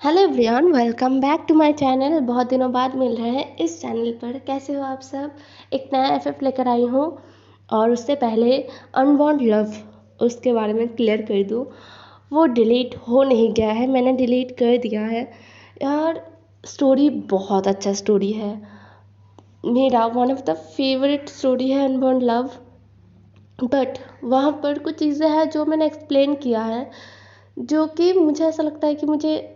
Hello everyone, welcome back to my channel. बहुत दिनों बाद मिल रहे हैं इस चैनल पर। कैसे हो आप सब? एक नया एफएफ लेकर आई हूँ। और उससे पहले अनबॉर्न लव, उसके बारे में क्लियर कर दूँ। वो डिलीट हो नहीं गया है, मैंने डिलीट कर दिया है यार। स्टोरी बहुत अच्छा स्टोरी है, मेरा one of the favourite story है अनबॉर्न लव। बट वहाँ पर कुछ चीज़ें हैं जो मैंने एक्सप्लेन किया है, जो कि मुझे ऐसा लगता है कि मुझे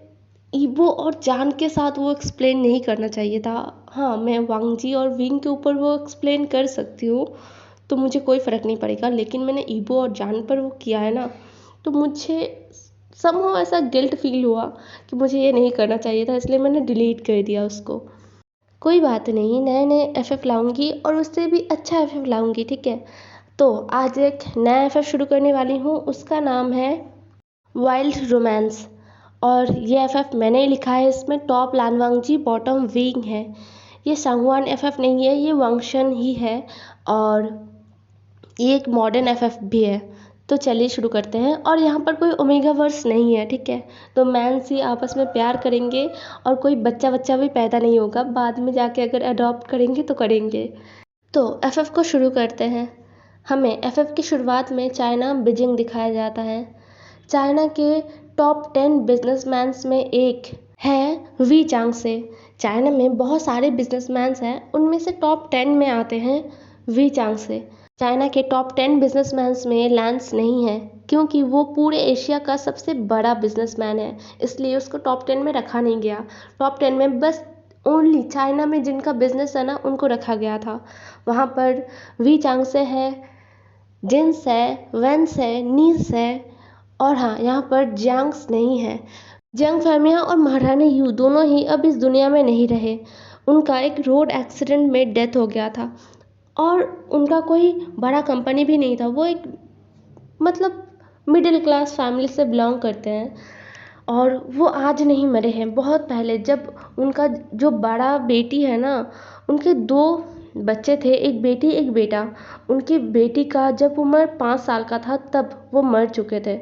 ईबो और जान के साथ वो एक्सप्लेन नहीं करना चाहिए था। हाँ, मैं वांगजी और विंग के ऊपर वो एक्सप्लेन कर सकती हूँ, तो मुझे कोई फ़र्क नहीं पड़ेगा। लेकिन मैंने ईबो और जान पर वो किया है ना, तो मुझे समहाउ ऐसा गिल्ट फील हुआ कि मुझे ये नहीं करना चाहिए था, इसलिए मैंने डिलीट कर दिया उसको। कोई बात नहीं, नए नए एफएफ लाऊंगी और उससे भी अच्छा एफएफ लाऊंगी, ठीक है। तो आज एक नया एफएफ शुरू करने वाली हूँ, उसका नाम है वाइल्ड रोमांस। और ये एफएफ मैंने ही लिखा है, इसमें टॉप लानवांगजी, बॉटम विंग है। ये सांगवान एफएफ नहीं है, ये वांगशन ही है। और ये एक मॉडर्न एफएफ भी है। तो चलिए शुरू करते हैं। और यहाँ पर कोई ओमेगा वर्स नहीं है, ठीक है। तो मैंस ही आपस में प्यार करेंगे और कोई बच्चा बच्चा भी पैदा नहीं होगा। बाद में जाके अगर अडॉप्ट करेंगे तो करेंगे। तो एफएफ को शुरू करते हैं। हमें एफएफ की शुरुआत में चाइना बीजिंग दिखाया जाता है। चाइना के टॉप 10 बिजनेसमैन्स में एक है वी चांग से। चाइना में बहुत सारे बिजनेसमैन्स हैं, उनमें से टॉप 10 में आते हैं वी चांग से। चाइना के टॉप 10 बिजनेसमैन्स में लैंस नहीं है, क्योंकि वो पूरे एशिया का सबसे बड़ा बिजनेसमैन है, इसलिए उसको टॉप 10 में रखा नहीं गया। टॉप 10 में बस ओनली चाइना में जिनका बिजनेस है ना, उनको रखा गया था। वहाँ पर वी चांग से है, जिन्स है, वेंस है, नीस है। और हाँ, यहाँ पर जियांग्स नहीं है। जियांग फैमिया और महारानी यू दोनों ही अब इस दुनिया में नहीं रहे। उनका एक रोड एक्सीडेंट में डेथ हो गया था। और उनका कोई बड़ा कंपनी भी नहीं था, वो एक मतलब मिडिल क्लास फैमिली से बिलोंग करते हैं। और वो आज नहीं मरे हैं, बहुत पहले, जब उनका जो बड़ा बेटी है ना, उनके दो बच्चे थे, एक बेटी एक बेटा। उनकी बेटी का जब उम्र 5 साल का था तब वो मर चुके थे,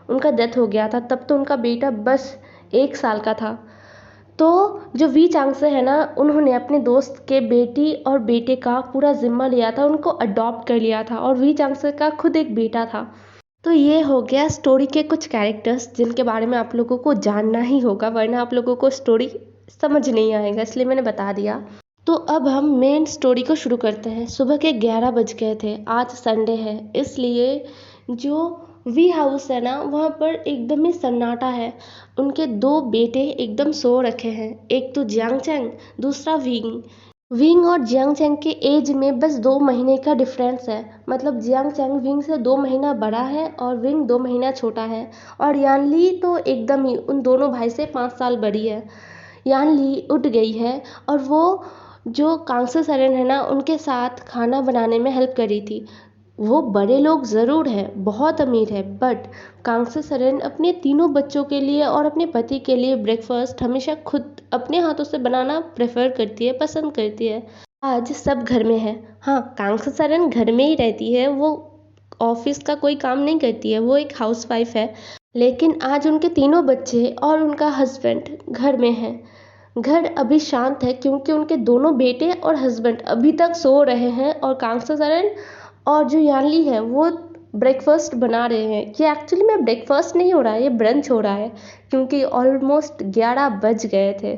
उनका डेथ हो गया था। तब तो उनका बेटा बस 1 साल का था। तो जो वी चांगसे है ना, उन्होंने अपने दोस्त के बेटी और बेटे का पूरा जिम्मा लिया था, उनको अडॉप्ट कर लिया था। और वी चांगसे का खुद एक बेटा था। तो ये हो गया स्टोरी के कुछ कैरेक्टर्स, जिनके बारे में आप लोगों को जानना ही होगा, वरना आप लोगों को स्टोरी समझ नहीं आएगा, इसलिए मैंने बता दिया। तो अब हम मेन स्टोरी को शुरू करते हैं। सुबह के 11 बज गए थे, आज संडे है, इसलिए जो वी हाउस है ना, वहाँ पर एकदम ही सन्नाटा है। उनके दो बेटे एकदम सो रखे हैं, एक तो जियांग चैंग, दूसरा विंग। विंग और जियांग चैंग के एज में बस 2 महीने का डिफरेंस है। मतलब जियांग चैंग विंग से 2 महीना बड़ा है और विंग 2 महीना छोटा है। और यानली तो एकदम ही उन दोनों भाई से 5 साल बड़ी है। यानली उठ गई है और वो जो कांगसे सरन है ना, उनके साथ खाना बनाने में हेल्प करी थी। वो बड़े लोग ज़रूर है, बहुत अमीर है, बट कांगसे सरन अपने तीनों बच्चों के लिए और अपने पति के लिए ब्रेकफास्ट हमेशा खुद अपने हाथों से बनाना प्रेफर करती है, पसंद करती है। आज सब घर में है। हाँ, कांगसे सरन घर में ही रहती है, वो ऑफिस का कोई काम नहीं करती है, वो एक हाउसवाइफ है। लेकिन आज उनके तीनों बच्चे और उनका हस्बैंड घर में हैं। घर अभी शांत है, क्योंकि उनके दोनों बेटे और हस्बैंड अभी तक सो रहे हैं। और कांगसे सरन और जो यानली है वो ब्रेकफास्ट बना रहे हैं। ये एक्चुअली में ब्रेकफास्ट नहीं हो रहा है, ये ब्रंच हो रहा है, क्योंकि ऑलमोस्ट 11 बज गए थे।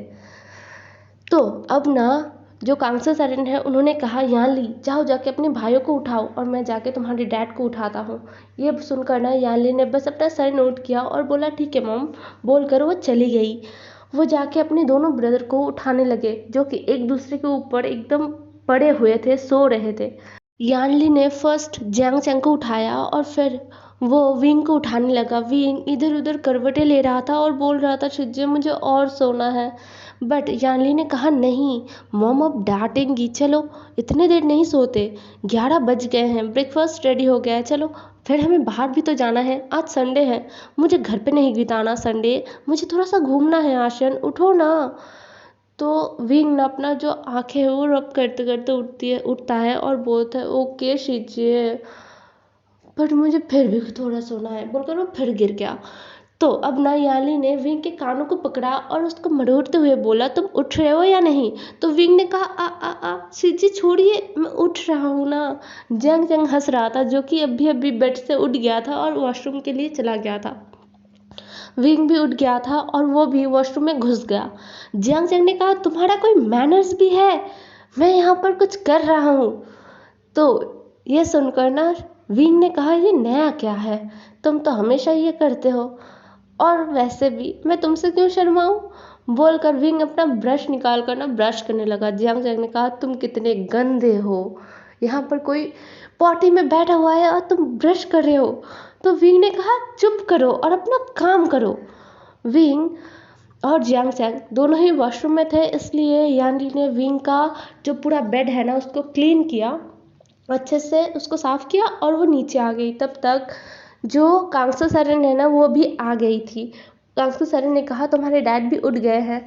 तो अब ना, जो कांगसे सरन है, उन्होंने कहा यानली जाओ जाके अपने भाइयों को उठाओ और मैं जाके तुम्हारे डैड को उठाता हूँ। ये सुनकर ना यानली ने बस अपना सर नोट किया और बोला ठीक है मॉम, बोल कर वो चली गई। वो जाके अपने दोनों ब्रदर को उठाने लगे, जो कि एक दूसरे के ऊपर एकदम पड़े हुए थे, सो रहे थे। यानली ने फर्स्ट जियांग चैंग को उठाया और फिर वो विंग को उठाने लगा। विंग इधर उधर करवटें ले रहा था और बोल रहा था शिज्जे मुझे और सोना है। बट यानली ने कहा नहीं मॉम, अब डांटेंगी, चलो इतने देर नहीं सोते, 11 बज गए हैं, ब्रेकफास्ट रेडी हो गया है, चलो फिर हमें बाहर भी तो जाना है, आज संडे है, मुझे घर पे नहीं बिताना संडे, मुझे थोड़ा सा घूमना है, आशन उठो ना। तो विंग ना अपना जो आंखें हैं वो रब करते करते उठता है और बोलता है ओके शीजिए, बट मुझे फिर भी थोड़ा सोना है, बोलकर वो फिर गिर गया। तो अब ना याली ने विंग के कानों को पकड़ा और उसको मरोड़ते हुए बोला, तुम उठ रहे हो या नहीं? तो विंग ने कहा, आ आ आ सीजी छोड़िए, मैं उठ रहा हूँ ना। जंग जंग हंस रहा था, जो कि अभी अभी बेड से उठ गया था और वॉशरूम के लिए चला गया था। विंग भी उठ गया था और वो भी वॉशरूम में घुस गया। जियांग जंग ने कहा, तुम्हारा कोई मैनर्स भी है? मैं यहाँ पर कुछ कर रहा हूँ। तो ये सुनकर ना विंग ने कहा, ये नया क्या है? तुम तो हमेशा ये करते हो, और वैसे भी मैं तुमसे क्यों शर्माऊँ? बोलकर विंग अपना ब्रश निकाल कर ना ब्रश करने लगा। जियांग जंग ने कहा, तुम कितने गंदे हो, यहाँ पर कोई पॉटी में बैठा हुआ है और तुम ब्रश कर रहे हो। तो विंग ने कहा, चुप करो और अपना काम करो। विंग और जियांग चैंग दोनों ही वॉशरूम में थे, इसलिए यानी ने विंग का जो पूरा बेड है ना उसको क्लीन किया, अच्छे से उसको साफ़ किया और वो नीचे आ गई। तब तक जो कांगसो सरन है ना वो भी आ गई थी। कांगसो सरन ने कहा, तुम्हारे डैड भी उठ गए हैं।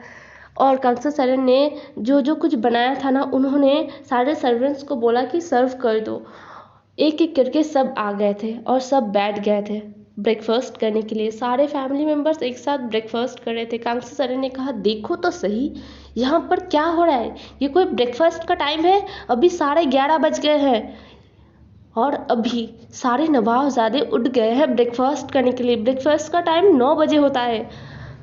और कांगसो सरन ने जो जो कुछ बनाया था ना, उन्होंने सारे सर्वेंट्स को बोला कि सर्व कर दो। एक एक करके सब आ गए थे और सब बैठ गए थे ब्रेकफास्ट करने के लिए। सारे फैमिली मेम्बर्स एक साथ ब्रेकफास्ट कर रहे थे। कांगसो सरन ने कहा, देखो तो सही यहाँ पर क्या हो रहा है, ये कोई ब्रेकफास्ट का टाइम है? अभी 11:30 बज गए हैं और अभी सारे नवाबजादे उठ गए हैं ब्रेकफास्ट करने के लिए। ब्रेकफास्ट का टाइम 9 बजे होता है।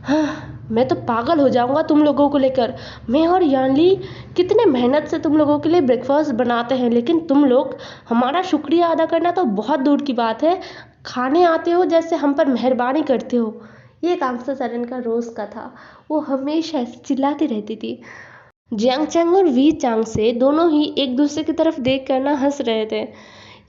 हाँ, मैं तो पागल हो जाऊंगा तुम लोगों को लेकर। मैं और यानली कितने मेहनत से तुम लोगों के लिए ब्रेकफास्ट बनाते हैं, लेकिन तुम लोग हमारा शुक्रिया अदा करना तो बहुत दूर की बात है, खाने आते हो जैसे हम पर मेहरबानी करते हो। ये कांगसो सरन का रोज़ का था। वो हमेशा चिल्लाती रहती थी। जियांग चैंग और वी चांग से दोनों ही एक दूसरे की तरफ देख कर ना हंस रहे थे।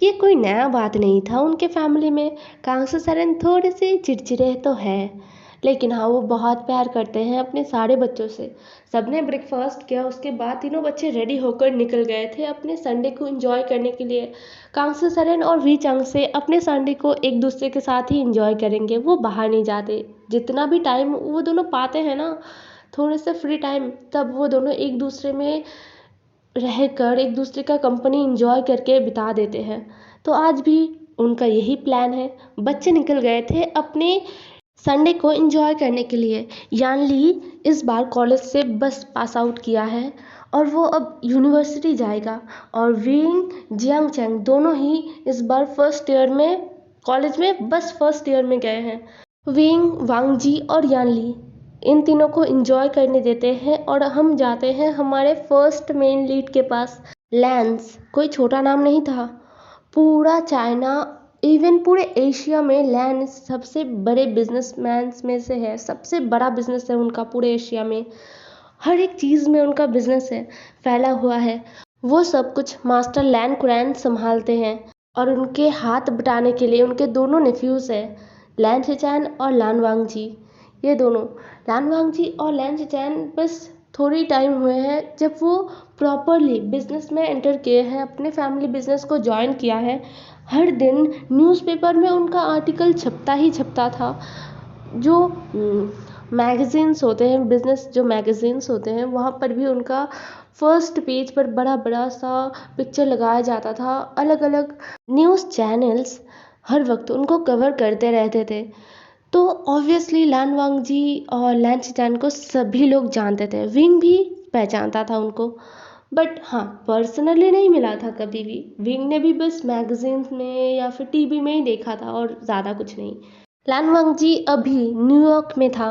ये कोई नया बात नहीं था उनके फैमिली में। कांगसो सरन थोड़े से चिड़चिड़े तो हैं, लेकिन हाँ वो बहुत प्यार करते हैं अपने सारे बच्चों से। सबने ब्रेकफास्ट किया, उसके बाद तीनों बच्चे रेडी होकर निकल गए थे अपने संडे को एंजॉय करने के लिए। कांगसो सरन और वी चांग से अपने संडे को एक दूसरे के साथ ही एंजॉय करेंगे, वो बाहर नहीं जाते। जितना भी टाइम वो दोनों पाते हैं ना, थोड़े से फ्री टाइम, तब वो दोनों एक दूसरे में रहकर एक दूसरे का कंपनी एंजॉय करके बिता देते हैं। तो आज भी उनका यही प्लान है। बच्चे निकल गए थे अपने संडे को एंजॉय करने के लिए। यानली इस बार कॉलेज से बस पास आउट किया है और वो अब यूनिवर्सिटी जाएगा। और विंग जियांग चैंग दोनों ही इस बार फर्स्ट ईयर में कॉलेज में बस फर्स्ट ईयर में गए हैं। विंग, वांगजी और यानली इन तीनों को एंजॉय करने देते हैं और हम जाते हैं हमारे फर्स्ट मेन लीड के पास। लैंस कोई छोटा नाम नहीं था। पूरा चाइना, इवन पूरे एशिया में लैंस सबसे बड़े बिजनेसमैन में से है। सबसे बड़ा बिजनेस है उनका पूरे एशिया में। हर एक चीज़ में उनका बिजनेस है, फैला हुआ है। वो सब कुछ मास्टर लैन कुरैन संभालते हैं और उनके हाथ बटाने के लिए उनके दोनों नेफ्यूज़ हैं, लैन शिचैन और लान वांगजी। ये दोनों, लान वांगजी और लैन शिचैन, बस थोड़ी टाइम हुए हैं जब वो प्रॉपरली बिजनेस में एंटर किए हैं, अपने फैमिली बिजनेस को ज्वाइन किया है। हर दिन न्यूज़पेपर में उनका आर्टिकल छपता ही छपता था। जो मैगज़ीन्स होते हैं, बिज़नेस जो मैगज़ीन्स होते हैं, वहाँ पर भी उनका फर्स्ट पेज पर बड़ा बड़ा सा पिक्चर लगाया जाता था। अलग अलग न्यूज़ चैनल्स हर वक्त उनको कवर करते रहते थे। तो ऑब्वियसली लान वांगजी और लैन शिचैन को सभी लोग जानते थे। विंग भी पहचानता था उनको, बट हाँ पर्सनली नहीं मिला था कभी भी। विंग ने भी बस मैगज़ीन्स में या फिर टीवी में ही देखा था और ज़्यादा कुछ नहीं। लान वांगजी अभी न्यूयॉर्क में था।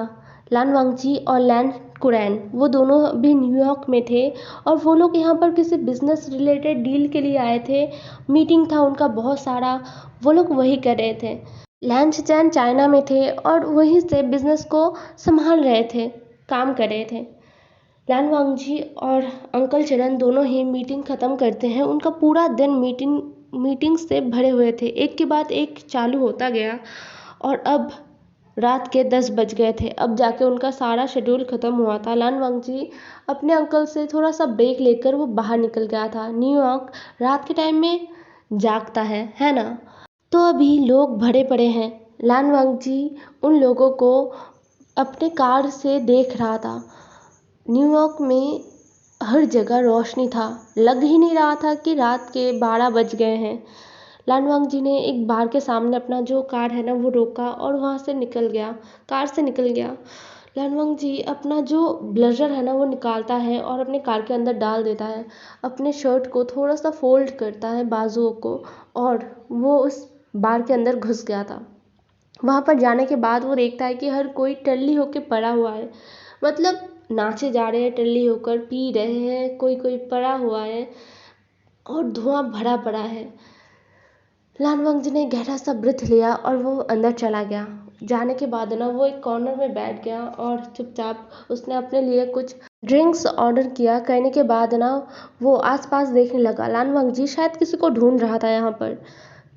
लान वांगजी और लैन कुरैन वो दोनों भी न्यूयॉर्क में थे और वो लोग यहाँ पर किसी बिजनेस रिलेटेड डील के लिए आए थे। मीटिंग था उनका बहुत सारा, वो लोग वही कर रहे थे। लैन शिचैन चाइना में थे और वहीं से बिजनेस को संभाल रहे थे, काम कर रहे थे। लान वांगजी और अंकल चरण दोनों ही मीटिंग ख़त्म करते हैं। उनका पूरा दिन मीटिंग से भरे हुए थे, एक के बाद एक चालू होता गया और अब रात के 10 बज गए थे। अब जाके उनका सारा शेड्यूल ख़त्म हुआ था। लान वांगजी अपने अंकल से थोड़ा सा ब्रेक लेकर वो बाहर निकल गया था। न्यूयॉर्क रात के टाइम में जागता है ना। तो अभी लोग भरे पड़े हैं। लान वांगजी उन लोगों को अपने कार से देख रहा था। न्यूयॉर्क में हर जगह रोशनी था, लग ही नहीं रहा था कि रात के 12 बज गए हैं। लान वांग जी ने एक बार के सामने अपना जो कार है ना वो रोका और वहाँ से निकल गया, कार से निकल गया। लान वांग जी अपना जो ब्लेजर है ना वो निकालता है और अपने कार के अंदर डाल देता है। अपने शर्ट को थोड़ा सा फोल्ड करता है बाजुओं को, और वो उस बार के अंदर घुस गया था। वहाँ पर जाने के बाद वो देखता है कि हर कोई टल्ली होकर पड़ा हुआ है, मतलब नाचे जा रहे हैं टल्ली होकर, पी रहे हैं, कोई कोई पड़ा हुआ है और धुआं भरा पड़ा है। लान वांग जी ने गहरा सा ब्रीथ लिया और वो अंदर चला गया। जाने के बाद ना वो एक कॉर्नर में बैठ गया और चुपचाप उसने अपने लिए कुछ ड्रिंक्स ऑर्डर किया। करने के बाद ना वो आसपास देखने लगा। लान वांग जी शायद किसी को ढूंढ रहा था यहाँ पर।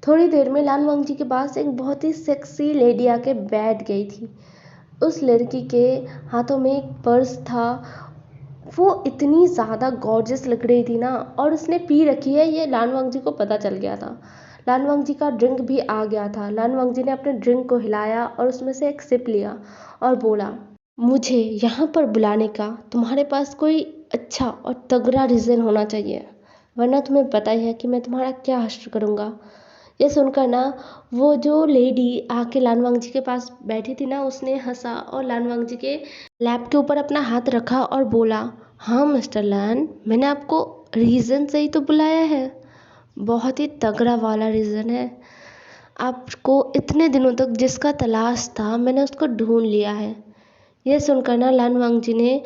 थोड़ी देर में लान वांग जी के पास एक बहुत ही सेक्सी लेडी आके बैठ गई थी। उस लड़की के हाथों में एक पर्स था। वो इतनी ज़्यादा गॉर्जियस लग रही थी ना, और उसने पी रखी है ये लान वांग जी को पता चल गया था। लान वांग जी का ड्रिंक भी आ गया था। लान वांग जी ने अपने ड्रिंक को हिलाया और उसमें से एक सिप लिया और बोला, मुझे यहाँ पर बुलाने का तुम्हारे पास कोई अच्छा और तगड़ा रीज़न होना चाहिए, वरना तुम्हें पता ही है कि मैं तुम्हारा क्या हश्र करूँगा। ये सुनकर ना वो जो लेडी आके लान वांग जी के पास बैठी थी ना, उसने हंसा और लान वांग जी के लैप के ऊपर अपना हाथ रखा और बोला, हाँ मिस्टर लैन, मैंने आपको रीज़न से ही तो बुलाया है, बहुत ही तगड़ा वाला रीज़न है। आपको इतने दिनों तक जिसका तलाश था मैंने उसको ढूंढ लिया है। यह सुनकर ना लान वांग जी ने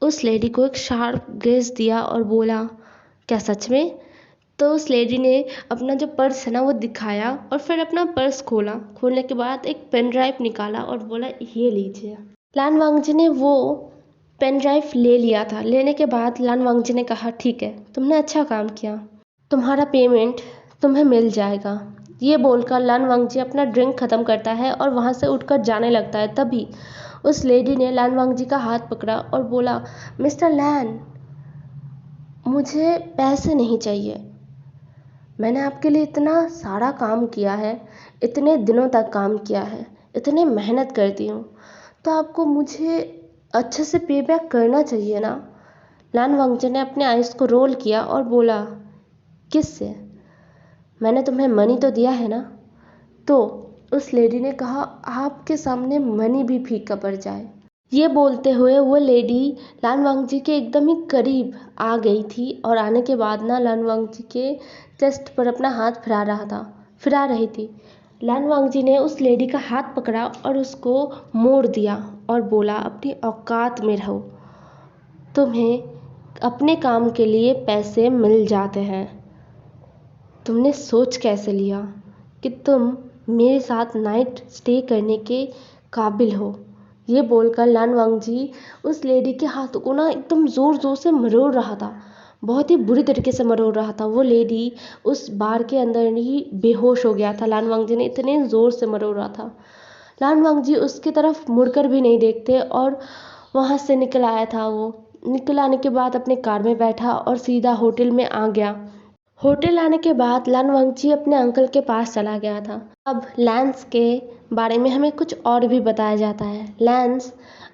उस लेडी को एक शार्प गेज दिया और बोला, क्या सच में? तो उस लेडी ने अपना जो पर्स है ना वो दिखाया और फिर अपना पर्स खोला। खोलने के बाद एक पेन ड्राइव निकाला और बोला, ये लीजिए। लान वांग जी ने वो पेन ड्राइव ले लिया था। लेने के बाद लान वांग जी ने कहा, ठीक है, तुमने अच्छा काम किया, तुम्हारा पेमेंट तुम्हें मिल जाएगा। ये बोलकर लान वांग जी अपना ड्रिंक ख़त्म करता है और वहाँ से उठकर जाने लगता है। तभी उस लेडी ने लान वांग जी का हाथ पकड़ा और बोला, मिस्टर लैन, मुझे पैसे नहीं चाहिए, मैंने आपके लिए इतना सारा काम किया है, इतने दिनों तक काम किया है, इतनी मेहनत करती हूँ, तो आपको मुझे अच्छे से पे बैक करना चाहिए ना। लान वांग जी ने अपने आइज़ को रोल किया और बोला, किससे? मैंने तुम्हें मनी तो दिया है ना। तो उस लेडी ने कहा, आपके सामने मनी भी फीका पड़ जाए। ये बोलते हुए वो लेडी लान वांग जी के एकदम ही करीब आ गई थी और आने के बाद ना लान वांग जी के चेस्ट पर अपना हाथ फिरा रही थी। लान वांग जी ने उस लेडी का हाथ पकड़ा और उसको मोड़ दिया और बोला, अपनी औकात में रहो, तुम्हें अपने काम के लिए पैसे मिल जाते हैं। तुमने सोच कैसे लिया कि तुम मेरे साथ नाइट स्टे करने के काबिल हो? ये बोलकर लान वांग जी उस लेडी के हाथों को ना एकदम ज़ोर ज़ोर से मरोड़ रहा था, बहुत ही बुरी तरीके से मरोड़ रहा था। वो लेडी उस बार के अंदर ही बेहोश हो गया था। लान वांग जी ने इतने ज़ोर से मरोड़ रहा था। लान वांग जी उसकी तरफ मुड़कर भी नहीं देखते और वहाँ से निकल आया था। वो निकल आने के बाद अपने कार में बैठा और सीधा होटल में आ गया। होटल आने के बाद लान वांग जी अपने अंकल के पास चला गया था। अब लैंस के बारे में हमें कुछ और भी बताया जाता है। लैंस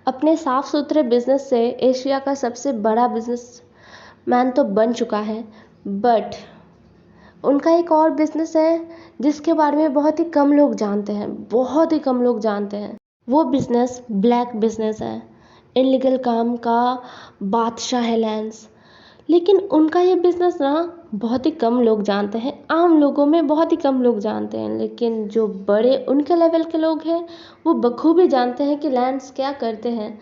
अपने साफ सुथरे बिजनेस से एशिया का सबसे बड़ा बिजनेसमैन तो बन चुका है, बट उनका एक और बिजनेस है जिसके बारे में बहुत ही कम लोग जानते हैं, बहुत ही कम लोग जानते हैं। वो बिजनेस ब्लैक बिजनेस है, इनलीगल काम का बादशाह है लैंस। लेकिन उनका ये बिज़नेस ना बहुत ही कम लोग जानते हैं, आम लोगों में बहुत ही कम लोग जानते हैं। लेकिन जो बड़े उनके लेवल के लोग हैं वो बखूबी जानते हैं कि लैंस क्या करते हैं।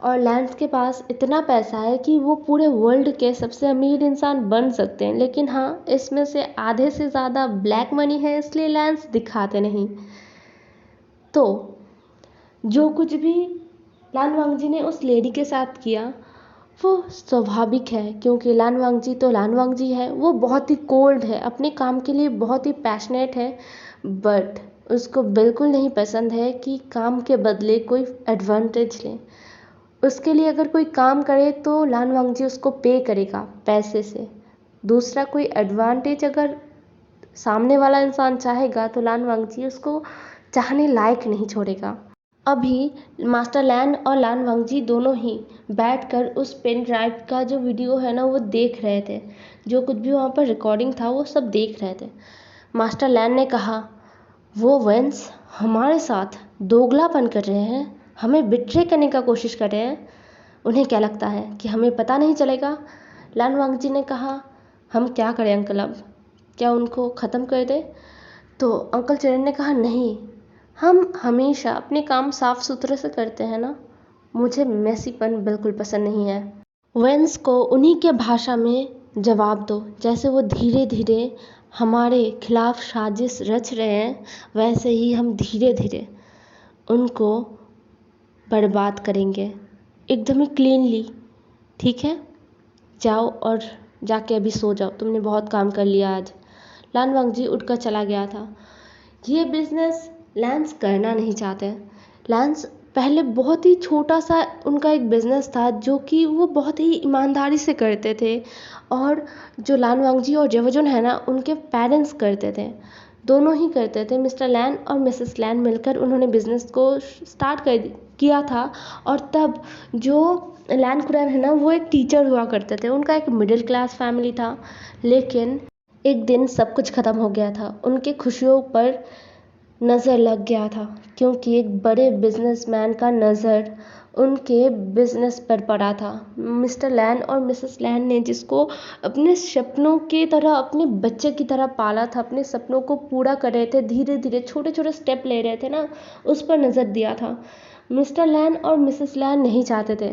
और लैंस के पास इतना पैसा है कि वो पूरे वर्ल्ड के सबसे अमीर इंसान बन सकते हैं। लेकिन हाँ, इसमें से आधे से ज़्यादा ब्लैक मनी है, इसलिए लैंस दिखाते नहीं। तो जो कुछ भी लान वांग जी ने उस लेडी के साथ किया वो स्वाभाविक है, क्योंकि लान वांग जी तो लान वांग जी है। वो बहुत ही कोल्ड है, अपने काम के लिए बहुत ही पैशनेट है, बट उसको बिल्कुल नहीं पसंद है कि काम के बदले कोई एडवांटेज ले। उसके लिए अगर कोई काम करे तो लान वांग जी उसको पे करेगा पैसे से। दूसरा कोई एडवांटेज अगर सामने वाला इंसान चाहेगा तो लान वांग जी उसको चाहने लायक नहीं छोड़ेगा। अभी मास्टर लैन और लान वांग जी दोनों ही बैठकर उस पेन ड्राइव का जो वीडियो है ना वो देख रहे थे। जो कुछ भी वहाँ पर रिकॉर्डिंग था वो सब देख रहे थे। मास्टर लैन ने कहा, वो वेंस हमारे साथ दोगलापन कर रहे हैं, हमें बिट्रे करने का कोशिश कर रहे हैं। उन्हें क्या लगता है कि हमें पता नहीं चलेगा? लैन वांगजी ने कहा, हम क्या करें अंकल, अब क्या उनको ख़त्म कर दें? तो अंकल चरण ने कहा, नहीं, हम हमेशा अपने काम साफ सुथरे से करते हैं ना, मुझे मैसीपन बिल्कुल पसंद नहीं है। वेंस को उन्हीं के भाषा में जवाब दो, जैसे वो धीरे धीरे हमारे खिलाफ साजिश रच रहे हैं, वैसे ही हम धीरे धीरे उनको बर्बाद करेंगे, एकदम ही क्लीनली। ठीक है, जाओ और जाके अभी सो जाओ, तुमने बहुत काम कर लिया आज। लैन वांगजी उठकर चला गया था। ये बिजनेस लैंस करना नहीं चाहते। लैंस पहले बहुत ही छोटा सा उनका एक बिज़नेस था जो कि वो बहुत ही ईमानदारी से करते थे, और जो लैन वांगजी और जेवजुन है ना, उनके पेरेंट्स करते थे, दोनों ही करते थे। मिस्टर लैन और मिसेस लैन मिलकर उन्होंने बिज़नेस को स्टार्ट किया था। और तब जो लैन कुरैन है ना, वो एक टीचर हुआ करते थे, उनका एक मिडिल क्लास फैमिली था। लेकिन एक दिन सब कुछ ख़त्म हो गया था, उनके खुशियों पर नज़र लग गया था, क्योंकि एक बड़े बिजनेसमैन का नज़र उनके बिजनेस पर पड़ा था। मिस्टर लैन और मिसेस लैन ने जिसको अपने सपनों की तरह, अपने बच्चे की तरह पाला था, अपने सपनों को पूरा कर रहे थे, धीरे धीरे छोटे छोटे स्टेप ले रहे थे ना, उस पर नज़र दिया था। मिस्टर लैन और मिसेस लैन नहीं चाहते थे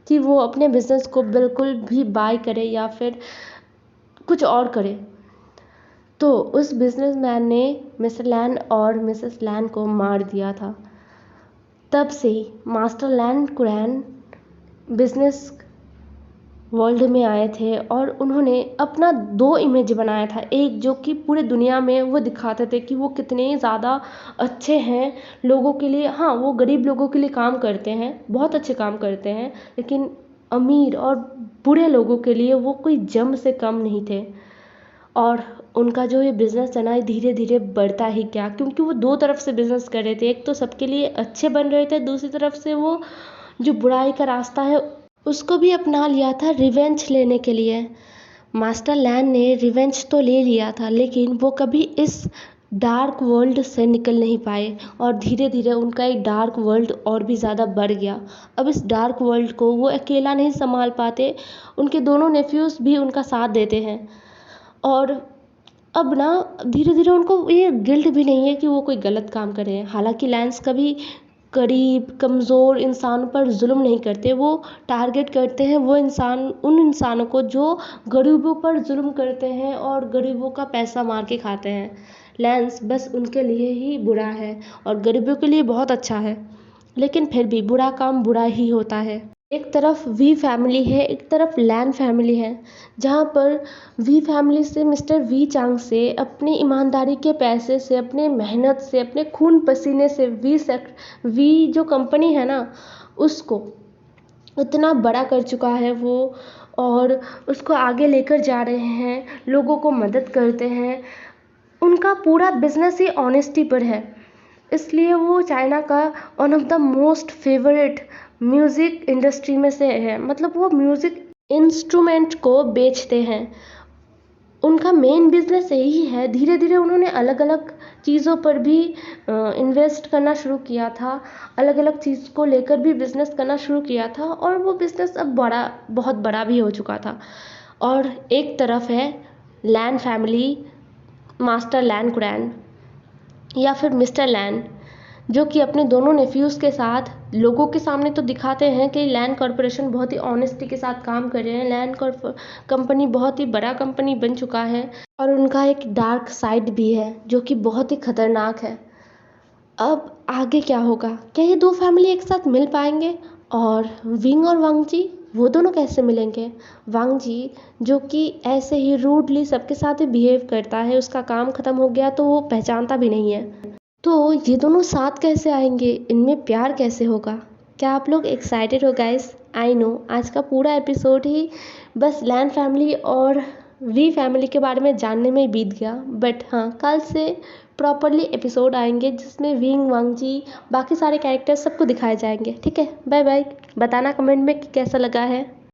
कि वो अपने बिजनेस को बिल्कुल भी बाय करे या फिर कुछ और करे। तो उस बिजनेसमैन ने मिस्टर लैन और मिसेस लैन को मार दिया था। तब से ही मास्टर लैन कुरैन बिजनेस वर्ल्ड में आए थे, और उन्होंने अपना 2 इमेज बनाया था। एक जो कि पूरे दुनिया में वो दिखाते थे कि वो कितने ज़्यादा अच्छे हैं लोगों के लिए। हाँ, वो गरीब लोगों के लिए काम करते हैं, बहुत अच्छे काम करते हैं, लेकिन अमीर और बुरे लोगों के लिए वो कोई जम से कम नहीं थे। और उनका जो ये बिज़नेस है ना, धीरे धीरे बढ़ता ही क्या, क्योंकि वो 2 तरफ से बिज़नेस कर रहे थे। एक तो सबके लिए अच्छे बन रहे थे, दूसरी तरफ से वो जो बुराई का रास्ता है उसको भी अपना लिया था रिवेंज लेने के लिए। मास्टर लैन ने रिवेंज तो ले लिया था, लेकिन वो कभी इस डार्क वर्ल्ड से निकल नहीं पाए, और धीरे धीरे उनका एक डार्क वर्ल्ड और भी ज़्यादा बढ़ गया। अब इस डार्क वर्ल्ड को वो अकेला नहीं संभाल पाते, उनके दोनों नेफ्यूज़ भी उनका साथ देते हैं। और अब ना धीरे धीरे उनको ये गिल्ट भी नहीं है कि वो कोई गलत काम कर रहे हैं। हालांकि लैंस कभी गरीब कमज़ोर इंसान पर जुल्म नहीं करते, वो टारगेट करते हैं उन इंसानों को जो गरीबों पर जुल्म करते हैं और गरीबों का पैसा मार के खाते हैं। लैंस बस उनके लिए ही बुरा है और गरीबों के लिए बहुत अच्छा है, लेकिन फिर भी बुरा काम बुरा ही होता है। एक तरफ वी फैमिली है, एक तरफ लैन फैमिली है, जहाँ पर वी फैमिली से मिस्टर वी चांग से अपनी ईमानदारी के पैसे से, अपने मेहनत से, अपने खून पसीने से वी जो कंपनी है ना, उसको इतना बड़ा कर चुका है वो, और उसको आगे लेकर जा रहे हैं, लोगों को मदद करते हैं। उनका पूरा बिजनेस ही ऑनेस्टी पर है, इसलिए वो चाइना का one of the most favourite music industry में से है। मतलब वो म्यूज़िक इंस्ट्रूमेंट को बेचते हैं, उनका मेन बिजनेस यही है। धीरे धीरे उन्होंने अलग अलग चीज़ों पर भी इन्वेस्ट करना शुरू किया था, अलग अलग चीज़ को लेकर भी बिज़नेस करना शुरू किया था, और वो बिज़नेस अब बहुत बड़ा भी हो चुका था। और एक तरफ है लैन फैमिली, मास्टर लैन कुरैन या फिर मिस्टर लैन, जो कि अपने दोनों नेफ्यूज़ के साथ लोगों के सामने तो दिखाते हैं कि लैन कॉरपोरेशन बहुत ही ऑनेस्टी के साथ काम कर रहे हैं, लैन कंपनी बहुत ही बड़ा कंपनी बन चुका है, और उनका एक डार्क साइड भी है जो कि बहुत ही खतरनाक है। अब आगे क्या होगा? क्या ये 2 फैमिली एक साथ मिल पाएंगे? और विंग और वांगजी, वो दोनों कैसे मिलेंगे? वांगजी जो कि ऐसे ही रूडली सबके साथ ही बिहेव करता है, उसका काम ख़त्म हो गया तो वो पहचानता भी नहीं है, तो ये दोनों साथ कैसे आएंगे? इनमें प्यार कैसे होगा? क्या आप लोग एक्साइटेड हो गाइस? आई नो आज का पूरा एपिसोड ही बस लैन फैमिली और वी फैमिली के बारे में जानने में बीत गया, बट हाँ, कल से प्रॉपरली एपिसोड आएंगे जिसमें विंग वांगजी बाकी सारे कैरेक्टर्स सबको दिखाए जाएंगे। ठीक है, बाय बाय। बताना कमेंट में कि कैसा लगा है।